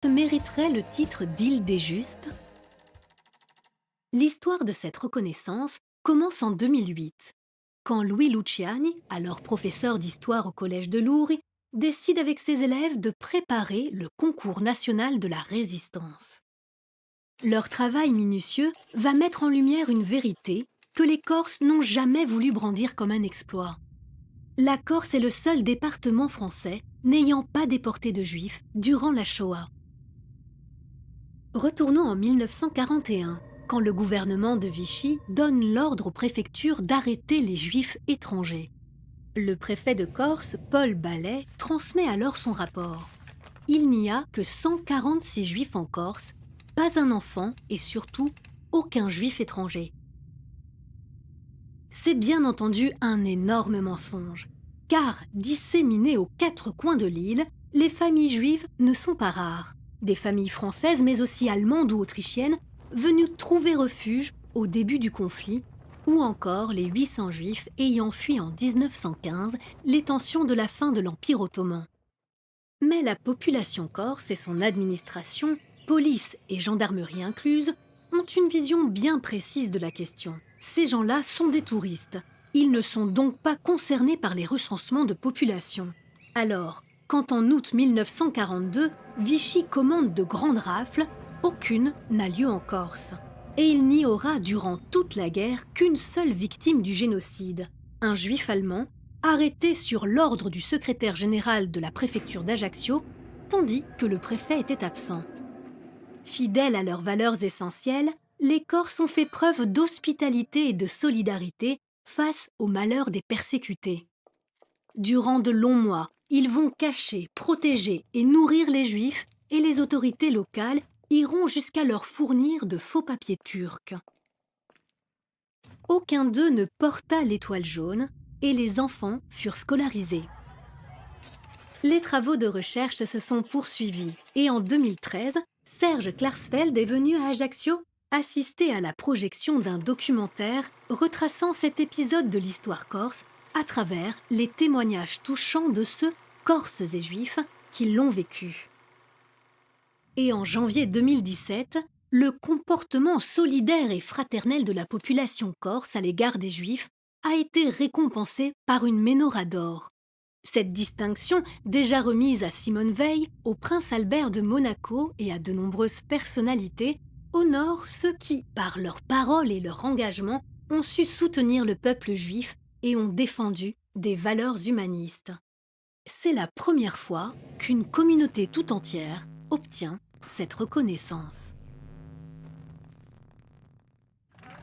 mériterait le titre d'île des Justes? L'histoire de cette reconnaissance commence en 2008, quand Louis Luciani, alors professeur d'histoire au Collège de Lourdes, décide avec ses élèves de préparer le concours national de la résistance. Leur travail minutieux va mettre en lumière une vérité que les Corses n'ont jamais voulu brandir comme un exploit. La Corse est le seul département français n'ayant pas déporté de Juifs durant la Shoah. Retournons en 1941, quand le gouvernement de Vichy donne l'ordre aux préfectures d'arrêter les Juifs étrangers. Le préfet de Corse, Paul Ballet, transmet alors son rapport. Il n'y a que 146 Juifs en Corse, pas un enfant et surtout aucun Juif étranger. C'est bien entendu un énorme mensonge, car disséminés aux quatre coins de l'île, les familles juives ne sont pas rares. Des familles françaises mais aussi allemandes ou autrichiennes venues trouver refuge au début du conflit, ou encore les 800 juifs ayant fui en 1915 les tensions de la fin de l'Empire ottoman. Mais la population corse et son administration, police et gendarmerie incluses, ont une vision bien précise de la question. Ces gens-là sont des touristes. Ils ne sont donc pas concernés par les recensements de population. Alors, quand en août 1942, Vichy commande de grandes rafles, aucune n'a lieu en Corse. Et il n'y aura durant toute la guerre qu'une seule victime du génocide, un juif allemand, arrêté sur l'ordre du secrétaire général de la préfecture d'Ajaccio, tandis que le préfet était absent. Fidèles à leurs valeurs essentielles, les Corses ont fait preuve d'hospitalité et de solidarité face au malheur des persécutés. Durant de longs mois, ils vont cacher, protéger et nourrir les Juifs et les autorités locales iront jusqu'à leur fournir de faux papiers turcs. Aucun d'eux ne porta l'étoile jaune et les enfants furent scolarisés. Les travaux de recherche se sont poursuivis et en 2013, Serge Klarsfeld est venu à Ajaccio assister à la projection d'un documentaire retraçant cet épisode de l'histoire corse à travers les témoignages touchants de ceux, Corses et Juifs, qui l'ont vécu. Et en janvier 2017, le comportement solidaire et fraternel de la population corse à l'égard des Juifs a été récompensé par une Ménorah d'or. Cette distinction, déjà remise à Simone Veil, au prince Albert de Monaco et à de nombreuses personnalités, honore ceux qui, par leurs paroles et leur engagement, ont su soutenir le peuple juif et ont défendu des valeurs humanistes. C'est la première fois qu'une communauté tout entière obtient cette reconnaissance.